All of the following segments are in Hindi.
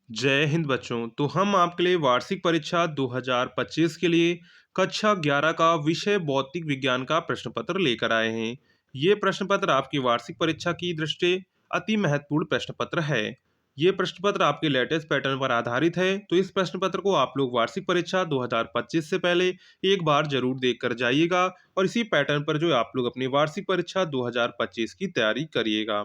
जय हिंद बच्चों। तो हम आपके लिए वार्षिक परीक्षा 2025 के लिए कक्षा 11 का विषय भौतिक विज्ञान का प्रश्न पत्र लेकर आए हैं। ये प्रश्न पत्र आपकी वार्षिक परीक्षा की दृष्टि अति महत्वपूर्ण प्रश्न पत्र है। ये प्रश्न पत्र आपके लेटेस्ट पैटर्न पर आधारित है, तो इस प्रश्न पत्र को आप लोग वार्षिक परीक्षा 2025 से पहले एक बार जरूर देख कर जाइएगा और इसी पैटर्न पर जो आप लोग अपनी वार्षिक परीक्षा 2025 की तैयारी करिएगा।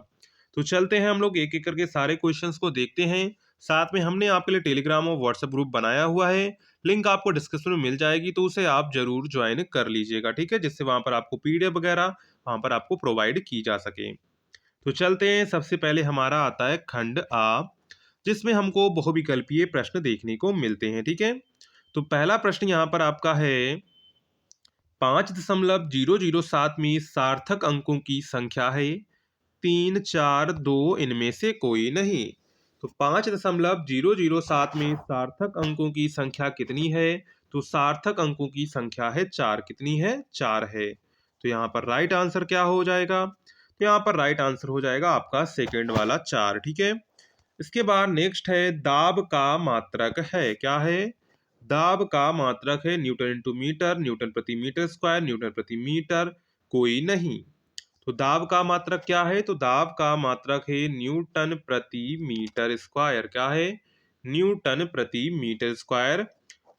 तो चलते हैं, हम लोग एक एक करके सारे क्वेश्चंस को देखते हैं। साथ में हमने आपके लिए टेलीग्राम और व्हाट्सएप ग्रुप बनाया हुआ है, लिंक आपको डिस्क्रिप्शन में मिल जाएगी, तो उसे आप जरूर ज्वाइन कर लीजिएगा, ठीक है, जिससे वहां पर आपको पीडीएफ वगैरह वहां पर आपको प्रोवाइड की जा सके। तो चलते हैं, सबसे पहले हमारा आता है खंड आ, जिसमें हमको बहुविकल्पीय प्रश्न देखने को मिलते हैं, ठीक है। तो पहला प्रश्न यहाँ पर आपका है 5.007 में सार्थक अंकों की संख्या है 3, 4, 2 इनमें से कोई नहीं। तो 5.007 में सार्थक अंकों की संख्या कितनी है? तो सार्थक अंकों की संख्या है 4। कितनी है? 4 है। तो यहाँ पर राइट आंसर क्या हो जाएगा? तो यहाँ पर राइट आंसर हो जाएगा आपका सेकेंड वाला 4, ठीक है। इसके बाद नेक्स्ट है दाब का मात्रक है, क्या है? दाब का मात्रक है न्यूटन इंटू मीटर, न्यूटन प्रति मीटर स्क्वायर, न्यूटन प्रति मीटर कोई नहीं। तो दाब का मात्रक क्या है? तो दाब का मात्रक है न्यूटन प्रति मीटर स्क्वायर। क्या है? न्यूटन प्रति मीटर स्क्वायर।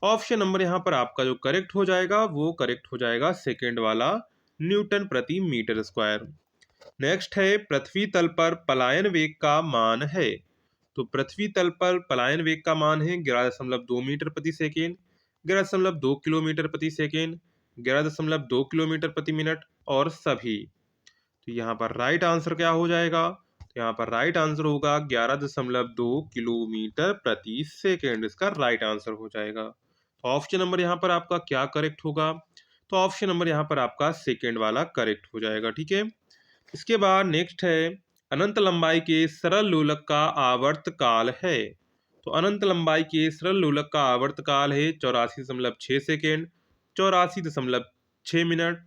ऑप्शन नंबर यहाँ पर आपका जो करेक्ट हो जाएगा वो करेक्ट हो जाएगा सेकेंड वाला, न्यूटन प्रति मीटर स्क्वायर। नेक्स्ट है पृथ्वी तल पर पलायन वेग का मान है। तो पृथ्वी तल पर पलायन वेग का मान है 11.2 मीटर प्रति सेकेंड, 11.2 किलोमीटर प्रति सेकेंड, 11.2 किलोमीटर प्रति मिनट और सभी। तो यहाँ पर राइट आंसर क्या हो जाएगा? तो यहाँ पर राइट आंसर होगा 11.2 किलोमीटर प्रति सेकेंड, इसका राइट आंसर हो जाएगा। तो ऑप्शन नंबर यहाँ पर आपका क्या करेक्ट होगा? तो ऑप्शन नंबर यहाँ पर आपका सेकेंड वाला करेक्ट हो जाएगा, ठीक है। इसके बाद नेक्स्ट है अनंत लंबाई के सरल लोलक का आवर्त काल है। तो अनंत लंबाई के सरल लोलक का आवर्त काल है 84.6 सेकेंड, 84.6 मिनट,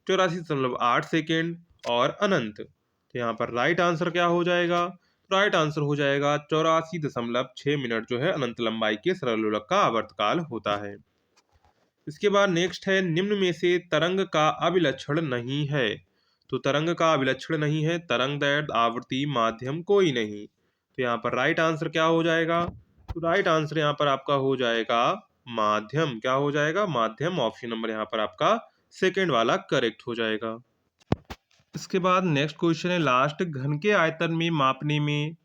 84.8 सेकेंड और अनंत। तो यहाँ पर राइट आंसर क्या हो जाएगा? राइट आंसर हो जाएगा 84.6 मिनट जो है अनंत लंबाई के सरल लोलक का आवर्तकाल होता है। इसके बाद नेक्स्ट है निम्न में से तरंग का अभिलक्षण नहीं है। तो तरंग का अभिलक्षण नहीं है, तरंग दैर्ध्य आवृत्ति माध्यम कोई नहीं। तो यहाँ पर राइट आंसर क्या हो जाएगा? तो राइट आंसर यहाँ पर आपका हो जाएगा माध्यम। क्या हो जाएगा? माध्यम। ऑप्शन नंबर यहाँ पर आपका सेकेंड वाला करेक्ट हो जाएगा। इसके बाद नेक्स्ट क्वेश्चन है लास्ट, घन के आयतन में मापने में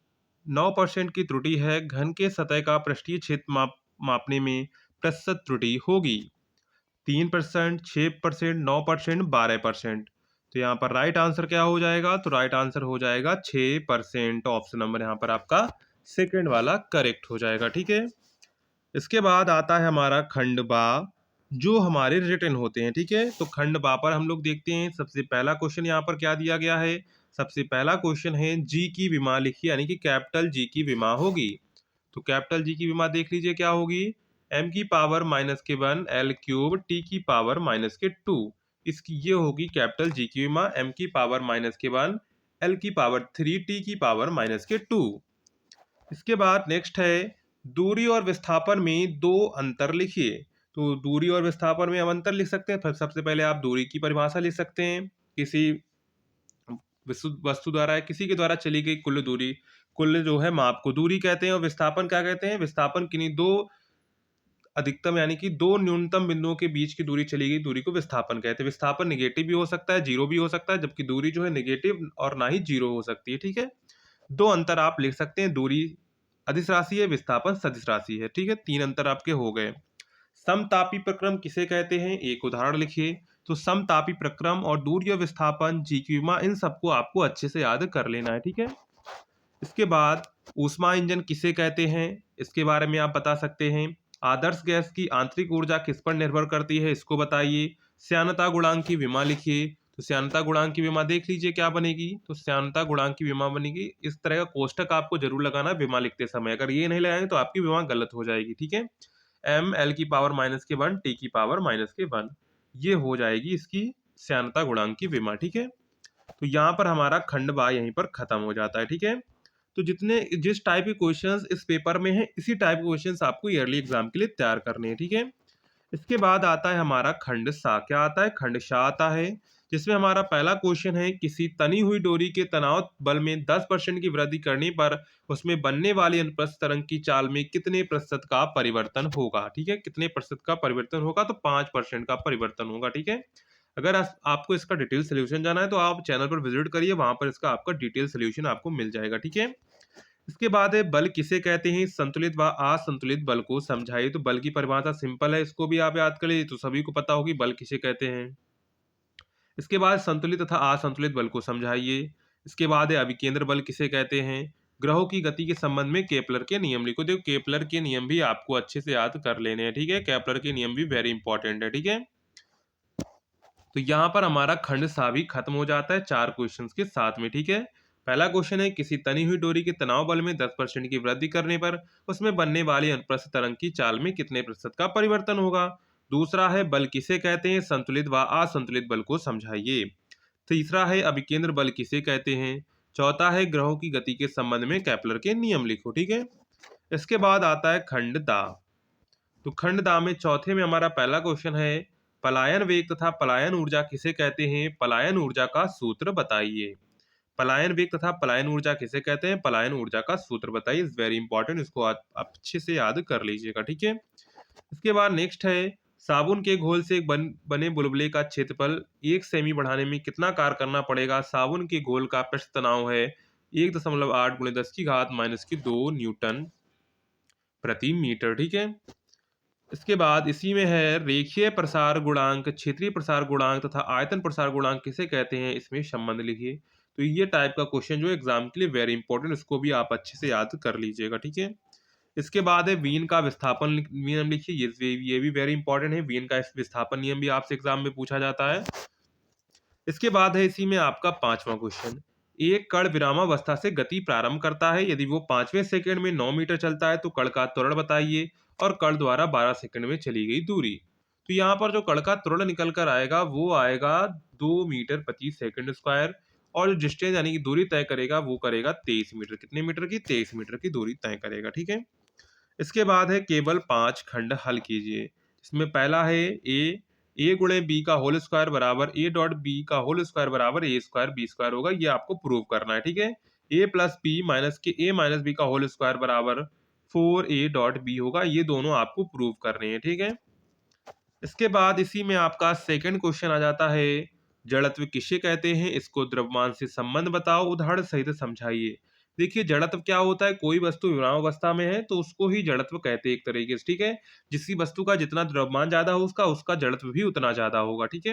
9% की त्रुटि है, घन के सतह का पृष्ठीय क्षेत्र मापने में प्रतिशत त्रुटि होगी 3%, 6%, 9%, 12%। तो यहाँ पर राइट आंसर क्या हो जाएगा? तो राइट आंसर हो जाएगा 6%। ऑप्शन नंबर यहाँ पर आपका सेकेंड वाला करेक्ट हो जाएगा, ठीक है। इसके बाद आता है हमारा खंड बा, जो हमारे रिटर्न होते हैं, ठीक है। तो खंड बा पर हम लोग देखते हैं सबसे पहला क्वेश्चन यहाँ पर क्या दिया गया है। सबसे पहला क्वेश्चन है जी की विमा लिखिए, यानी कि कैपिटल जी की विमा होगी। तो कैपिटल जी की विमा देख लीजिए क्या होगी, m की पावर -1 l क्यूब t की पावर -2। इसकी ये होगी कैपिटल जी की विमा, m की पावर -1 l की पावर 3 t की पावर -2। इसके बाद नेक्स्ट है दूरी और विस्थापन में दो अंतर लिखिए। तो दूरी और विस्थापन में हम अंतर लिख सकते हैं। फिर सबसे पहले आप दूरी की परिभाषा लिख सकते हैं, किसी वस्तु द्वारा या किसी के द्वारा चली गई कुल दूरी, कुल जो है माप को दूरी कहते हैं। और विस्थापन क्या कहते हैं? विस्थापन किन्हीं दो अधिकतम यानी कि दो न्यूनतम बिंदुओं के बीच की दूरी चली गई दूरी को विस्थापन कहते हैं। विस्थापन निगेटिव भी हो सकता है, जीरो भी हो सकता है, जबकि दूरी जो है निगेटिव और ना ही जीरो हो सकती है, ठीक है। दो अंतर आप लिख सकते हैं, दूरी अदिश राशि है, विस्थापन सदिश राशि है, ठीक है। तीन अंतर आपके हो गए। समतापी प्रक्रम किसे कहते हैं? एक उदाहरण लिखिए। तो समतापी प्रक्रम और दूरी और विस्थापन, जी की विमा, इन सबको आपको अच्छे से याद कर लेना है, ठीक है। इसके बाद ऊष्मा इंजन किसे कहते हैं, इसके बारे में आप बता सकते हैं। आदर्श गैस की आंतरिक ऊर्जा किस पर निर्भर करती है, इसको बताइए। श्यानता गुणांक की विमा लिखिए। तो श्यानता गुणांक की विमा देख लीजिए क्या बनेगी। तो श्यानता गुणांक की विमा बनेगी, इस तरह का कोष्टक आपको जरूर लगाना है विमा लिखते समय, अगर ये नहीं लगाएंगे तो आपकी विमा गलत हो जाएगी, ठीक है। m l की पावर -1 t की पावर -1, ये हो जाएगी इसकी श्यानता गुणांक की विमा, ठीक है। तो यहाँ पर हमारा खंड बा यहीं पर खत्म हो जाता है, ठीक है। तो जितने जिस टाइप के क्वेश्चंस इस पेपर में हैं, इसी टाइप के क्वेश्चंस आपको ईयरली एग्जाम के लिए तैयार करने हैं, ठीक है। इसके बाद आता है हमारा खंड सा। क्या आता है? खंड सा आता है, जिसमें हमारा पहला क्वेश्चन है, किसी तनी हुई डोरी के तनाव बल में 10% की वृद्धि करने पर उसमें बनने वाली अनुप्रस्थ तरंग की चाल में कितने प्रतिशत का परिवर्तन होगा, ठीक है। कितने प्रतिशत का परिवर्तन होगा? तो 5% का परिवर्तन होगा, ठीक है। अगर आपको इसका डिटेल सोल्यूशन जाना है तो आप चैनल पर विजिट करिए, वहां पर इसका आपका डिटेल सोल्यूशन आपको मिल जाएगा, ठीक है। इसके बाद है बल किसे कहते हैं, संतुलित व असंतुलित बल को समझाइए। तो बल की परिभाषा सिंपल है, इसको भी आप याद कर लीजिए, तो सभी को पता होगी बल किसे कहते हैं। इसके बाद संतुलित तथा असंतुलित बल को समझाइए। इसके बाद है अभिकेंद्र बल किसे कहते हैं। ग्रहों की गति के संबंध में केपलर के नियम लिखो। देखो केपलर के नियम भी आपको अच्छे से याद कर लेने हैं, ठीक है। केपलर के नियम भी वेरी इंपॉर्टेंट है, ठीक है। तो यहाँ पर हमारा खंड सा भी खत्म हो जाता है 4 क्वेश्चंस के साथ में, ठीक है। पहला क्वेश्चन है, किसी तनी हुई डोरी के तनाव बल में 10% की वृद्धि करने पर उसमें बनने वाली अनुप्रस्थ तरंग की चाल में कितने प्रतिशत का परिवर्तन होगा। दूसरा है, बल किसे कहते हैं, संतुलित व असंतुलित बल को समझाइए। तीसरा है, अभिकेंद्र बल किसे कहते हैं। चौथा है, ग्रहों की गति के संबंध में केपलर के नियम लिखो, ठीक है। इसके बाद आता है खंड दा। तो खंड दा में चौथे में हमारा पहला क्वेश्चन है, पलायन वेग तथा पलायन ऊर्जा किसे कहते हैं, पलायन ऊर्जा का सूत्र बताइए। पलायन वेग तथा पलायन ऊर्जा किसे कहते हैं, पलायन ऊर्जा का सूत्र बताइए। इज वेरी इंपॉर्टेंट, इसको आप अच्छे से याद कर लीजिएगा, ठीक है। इसके बाद नेक्स्ट है, साबुन के घोल से बने बुलबुले का क्षेत्रफल 1 सेमी बढ़ाने में कितना कार्य करना पड़ेगा। साबुन के घोल का पृष्ठ तनाव है 1.8 × 10⁻² न्यूटन प्रति मीटर, ठीक है। इसके बाद इसी में है, रेखीय प्रसार गुणांक, क्षेत्रीय प्रसार गुणांक तथा आयतन प्रसार गुणांक किसे कहते हैं, इसमें संबंध लिखिए। तो ये टाइप का क्वेश्चन जो एग्जाम के लिए वेरी इंपॉर्टेंट, इसको भी आप अच्छे से याद कर लीजिएगा, ठीक है। इसके बाद है वीन का विस्थापन नियम लिखिए। ये भी वेरी इंपॉर्टेंट है, वीन का विस्थापन नियम भी आपसे एग्जाम में पूछा जाता है। इसके बाद है इसी में आपका 5वां क्वेश्चन, एक कण विरामावस्था से गति प्रारंभ करता है, यदि वो 5वें सेकंड में 9 मीटर चलता है तो कण का त्वरण बताइए और कण द्वारा 12 सेकंड में चली गई दूरी। तो यहाँ पर जो कण का त्वरण निकल कर आएगा वो आएगा 2 मीटर प्रति सेकंड स्क्वायर, और जो डिस्टेंस यानी कि दूरी तय करेगा वो करेगा 23 मीटर। कितने मीटर की? 23 मीटर की दूरी तय करेगा, ठीक है। इसके बाद है, केवल 5 खंड हल कीजिए। इसमें पहला है, ए गुणे बी का होल स्क्वायर बराबर ए डॉट बी का होल स्क्वायर बराबर ए स्क्वायर बी स्क्वायर होगा। ये आपको प्रूव करना है, ठीक है। ए प्लस बी माइनस के ए माइनस बी का होल स्क्वायर बराबर 4a डॉट बी होगा। ये दोनों आपको प्रूव करने हैं, ठीक है। इसके बाद इसी में आपका सेकंड क्वेश्चन आ जाता है, जड़त्व किसे कहते हैं, इसको द्रव्यमान से संबंध बताओ, उदाहरण सहित समझाइए। देखिए जड़त्व क्या होता है, कोई वस्तु विरामावस्था में है तो उसको ही जड़त्व कहते हैं एक तरीके से, ठीक है। जिस वस्तु का जितना द्रव्यमान ज्यादा हो उसका जड़त्व भी उतना ज्यादा होगा, ठीक है।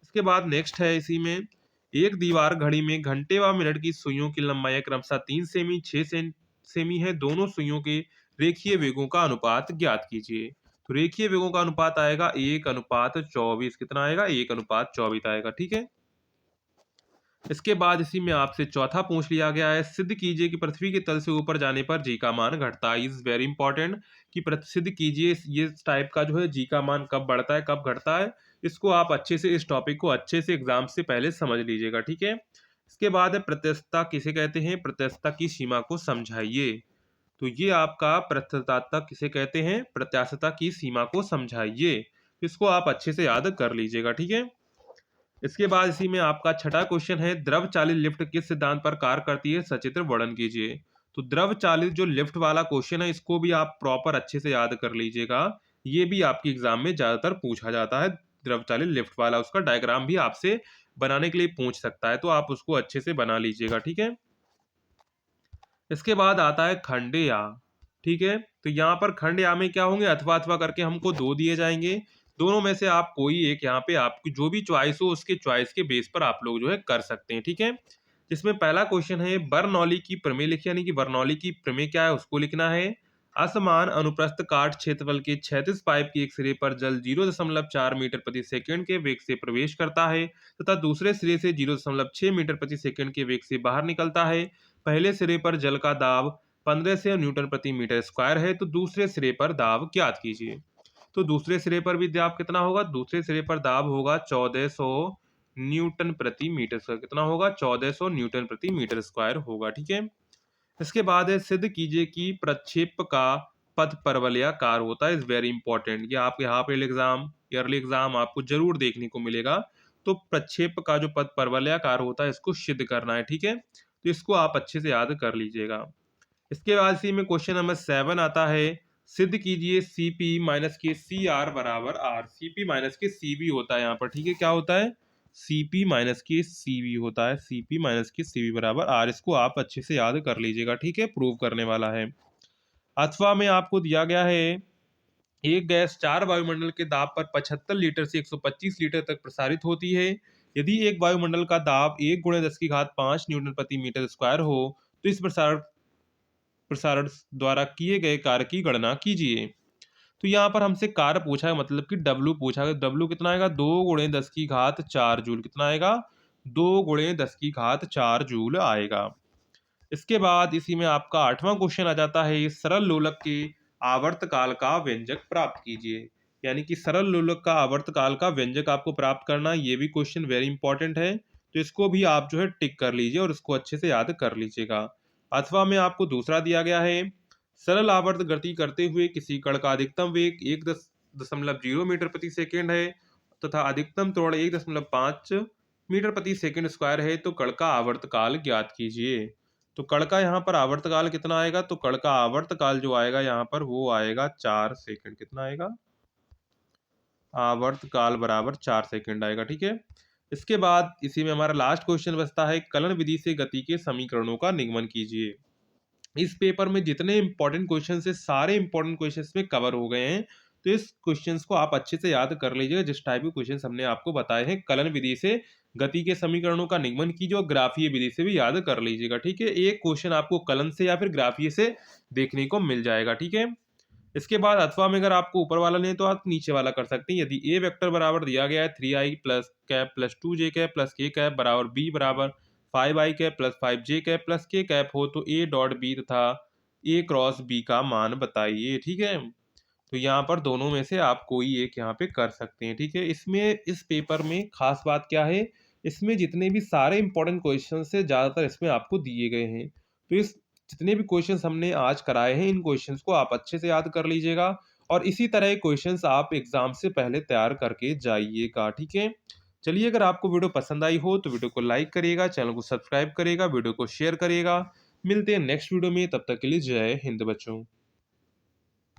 इसके बाद नेक्स्ट है इसी में, एक दीवार घड़ी में घंटे व मिनट की सुइयों की लंबाई क्रमशः 3 सेमी 6 सेमी है, दोनों सुइयों के रेखीय वेगों का अनुपात ज्ञात कीजिए। तो रेखीय वेगों का अनुपात आएगा 1:24। कितना आएगा? 1:24 आएगा, ठीक है। इसके बाद इसी में आपसे चौथा पूछ लिया गया है, सिद्ध कीजिए कि पृथ्वी के तल से ऊपर जाने पर जी का मान घटता है। इज वेरी इंपॉर्टेंट कि सिद्ध कीजिए ये टाइप का जो है जी का मान कब बढ़ता है कब घटता है। इसको आप अच्छे से, इस टॉपिक को अच्छे से एग्जाम से पहले समझ लीजिएगा, ठीक है। इसके बाद है, प्रत्यक्षता किसे कहते हैं, प्रत्यक्षता की सीमा को समझाइए। तो ये आपका प्रत्यक्षता किसे कहते हैं, प्रत्यास्थता की सीमा को समझाइए। इसको आप अच्छे से याद कर लीजिएगा, ठीक है। इसके बाद इसी में आपका छठा क्वेश्चन है, द्रव चालित लिफ्ट किस सिद्धांत पर कार्य करती है, सचित्र वर्णन कीजिए। तो द्रव चालित जो लिफ्ट वाला क्वेश्चन है इसको भी आप प्रॉपर अच्छे से याद कर लीजिएगा। ये भी आपके एग्जाम में ज्यादातर पूछा जाता है, द्रव चालित लिफ्ट वाला, उसका डायग्राम भी आपसे बनाने के लिए पूछ सकता है, तो आप उसको अच्छे से बना लीजिएगा, ठीक है। इसके बाद आता है खंड या, ठीक है। तो यहाँ पर खंड या में क्या होंगे, अथवा अथवा करके हमको 2 दिए जाएंगे, दोनों में से आप कोई एक, यहाँ पे आपकी जो भी चॉइस हो उसके चॉइस के बेस पर आप लोग जो है कर सकते हैं, ठीक है। जिसमें पहला क्वेश्चन है, बर्नौली की प्रमेय लिखिए, यानी कि बर्नौली की प्रमेय क्या है उसको लिखना है। असमान अनुप्रस्थ काट क्षेत्रफल के क्षैतिज पाइप के एक सिरे पर जल 0.4 मीटर प्रति सेकंड के वेग से प्रवेश करता है तथा दूसरे सिरे से 0.6 मीटर प्रति सेकंड के वेग से बाहर निकलता है। पहले सिरे पर जल का दाब 1500 न्यूटन प्रति मीटर स्क्वायर है, तो दूसरे सिरे पर दाब ज्ञात कीजिए। तो दूसरे सिरे पर भी दाब कितना होगा, दूसरे सिरे पर दाब होगा 1400 न्यूटन प्रति मीटर स्क्वायर। कितना होगा? 1400 न्यूटन प्रति मीटर स्क्वायर होगा, ठीक है। इसके बाद है सिद्ध कीजिए कि प्रक्षेप का पथ परवलयाकार होता है। इज वेरी इंपॉर्टेंट, ये आप यहाँ पे ईयरली एग्जाम आपको जरूर देखने को मिलेगा। तो प्रक्षेप का जो पथ परवलयाकार होता है इसको सिद्ध करना है, ठीक है। तो इसको आप अच्छे से याद कर लीजिएगा। इसके बाद इसी में क्वेश्चन नंबर 7 आता है, सिद्ध कीजिए सी पी माइनस के सी आर बराबर आर। सी पी माइनस के सी वी होता है यहाँ पर, ठीक है। क्या होता है? सी पी माइनस के सी वी होता है। सी पी माइनस के सी वी बराबर आर, इसको आप अच्छे से याद कर लीजिएगा, ठीक है। प्रूव करने वाला है। अथवा में आपको दिया गया है, एक गैस 4 वायुमंडल के दाब पर 75 लीटर से 125 लीटर तक प्रसारित होती है। यदि एक वायुमंडल का दाब 1 गुणे 10 की घात 5 न्यूटन प्रति मीटर स्क्वायर हो तो इस प्रसारण प्रसारण द्वारा किए गए कार्य की गणना कीजिए। तो यहाँ पर हमसे कार्य पूछा है, मतलब कि डब्ल्यू पूछा है। डब्ल्यू कितना आएगा? 2 × 10 की घात 4 जूल। कितना आएगा? 2 × 10 की घात 4 जूल आएगा। इसके बाद इसी में आपका 8वां क्वेश्चन आ जाता है, सरल लोलक के आवर्तकाल का व्यंजक प्राप्त कीजिए। यानी कि सरल लोलक का आवर्तकाल का व्यंजक आपको प्राप्त करना, ये भी क्वेश्चन वेरी इंपॉर्टेंट है। तो इसको भी आप जो है टिक कर लीजिए और इसको अच्छे से याद कर लीजिएगा। अथवा में आपको दूसरा दिया गया है, सरल आवर्त गति करते हुए किसी कण का अधिकतम वेग 1.0 मीटर प्रति सेकेंड है तथा अधिकतम त्वरण 1.5 मीटर प्रति सेकेंड स्क्वायर है, तो कण का आवर्तकाल ज्ञात कीजिए। तो कण का यहाँ पर आवर्तकाल कितना आएगा? तो कण का आवर्तकाल जो आएगा यहाँ पर वो आएगा 4 सेकंड। कितना आएगा? आवर्तकाल बराबर 4 सेकंड आएगा, ठीक है। इसके बाद इसी में हमारा लास्ट क्वेश्चन बचता है, कलन विधि से गति के समीकरणों का निगमन कीजिए। इस पेपर में जितने इंपॉर्टेंट क्वेश्चन है सारे इंपॉर्टेंट क्वेश्चंस में कवर हो गए हैं। तो इस क्वेश्चंस को आप अच्छे से याद कर लीजिएगा, जिस टाइप के क्वेश्चंस हमने आपको बताए हैं। कलन विधि से गति के समीकरणों का निगमन कीजिए और ग्राफीय विधि से भी याद कर लीजिएगा, ठीक है। एक क्वेश्चन आपको कलन से या फिर ग्राफीय से देखने को मिल जाएगा, ठीक है। इसके बाद अथवा में अगर आपको ऊपर वाला नहीं तो आप नीचे वाला कर सकते हैं। यदि ए वेक्टर बराबर दिया गया है 3i plus cap plus 2j cap plus के कैप बराबर बी बराबर 5i cap plus 5j cap plus के कैप हो तो ए डॉट बी तथा ए क्रॉस बी का मान बताइए, ठीक है। तो यहाँ पर दोनों में से आप कोई एक यहाँ पे कर सकते हैं, ठीक है। इसमें इस पेपर में खास बात क्या है, इसमें जितने भी सारे इंपॉर्टेंट क्वेश्चन से ज़्यादातर इसमें आपको दिए गए हैं। तो इस जितने भी क्वेश्चंस हमने आज कराए हैं इन क्वेश्चंस को आप अच्छे से याद कर लीजिएगा और इसी तरह के क्वेश्चंस आप एग्जाम से पहले तैयार करके जाइएगा, ठीक है। चलिए, अगर आपको वीडियो पसंद आई हो तो वीडियो को लाइक करिएगा, चैनल को सब्सक्राइब करिएगा, वीडियो को शेयर करिएगा। मिलते हैं नेक्स्ट वीडियो में, तब तक के लिए जय हिंद बच्चों।